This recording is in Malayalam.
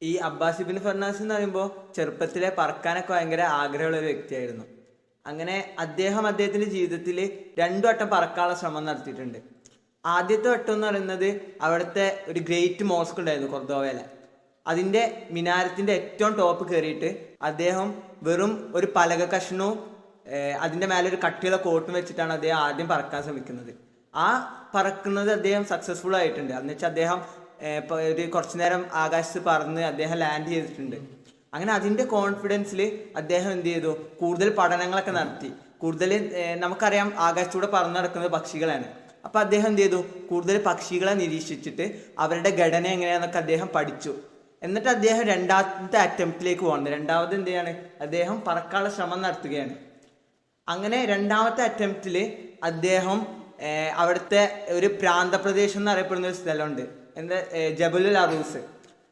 ഈ അബ്ബാസ് ഇബ്നു ഫർനാസ് എന്ന് പറയുമ്പോൾ ചെറുപ്പത്തിലെ പറക്കാനൊക്കെ ഭയങ്കര ആഗ്രഹമുള്ള ഒരു വ്യക്തിയായിരുന്നു. അങ്ങനെ അദ്ദേഹത്തിന്റെ ജീവിതത്തിൽ രണ്ടു വട്ടം പറക്കാനുള്ള ശ്രമം നടത്തിയിട്ടുണ്ട്. ആദ്യത്തെ വട്ടം എന്ന് പറയുന്നത് അവിടുത്തെ ഒരു ഗ്രേറ്റ് മോസ്ക് ഉണ്ടായിരുന്നു കൊർദോവയിലെ. അതിൻ്റെ മിനാരത്തിൻ്റെ ഏറ്റവും ടോപ്പ് കയറിയിട്ട് അദ്ദേഹം വെറും ഒരു പലക കഷ്ണവും അതിൻ്റെ മേലെ ഒരു കട്ടിയുള്ള കോട്ടും വെച്ചിട്ടാണ് അദ്ദേഹം ആദ്യം പറക്കാൻ ശ്രമിക്കുന്നത്. ആ പറക്കുന്നത് അദ്ദേഹം സക്സസ്ഫുൾ ആയിട്ടുണ്ട്. എന്ന് വെച്ചാൽ അദ്ദേഹം ഒരു കുറച്ചു നേരം ആകാശത്ത് പറന്ന് അദ്ദേഹം ലാൻഡ് ചെയ്തിട്ടുണ്ട്. അങ്ങനെ അതിൻ്റെ കോൺഫിഡൻസിൽ അദ്ദേഹം എന്ത് ചെയ്തു, കൂടുതൽ പഠനങ്ങളൊക്കെ നടത്തി. കൂടുതൽ നമുക്കറിയാം ആകാശത്തൂടെ പറന്ന് നടക്കുന്നത് പക്ഷികളാണ്. അപ്പം അദ്ദേഹം എന്ത് ചെയ്തു, കൂടുതൽ പക്ഷികളെ നിരീക്ഷിച്ചിട്ട് അവരുടെ ഘടന എങ്ങനെയാണെന്നൊക്കെ അദ്ദേഹം പഠിച്ചു. എന്നിട്ട് അദ്ദേഹം രണ്ടാമത്തെ അറ്റംപ്റ്റിലേക്ക് പോകുന്നത്. രണ്ടാമത് എന്ത് ചെയ്യാണ്, അദ്ദേഹം പറക്കാനുള്ള ശ്രമം നടത്തുകയാണ്. അങ്ങനെ രണ്ടാമത്തെ അറ്റംപ്റ്റിൽ അദ്ദേഹം അവിടുത്തെ ഒരു പ്രാന്തപ്രദേശം എന്നറിയപ്പെടുന്ന ഒരു സ്ഥലമുണ്ട്, എന്താ ജബലുൽ അറൂസ്.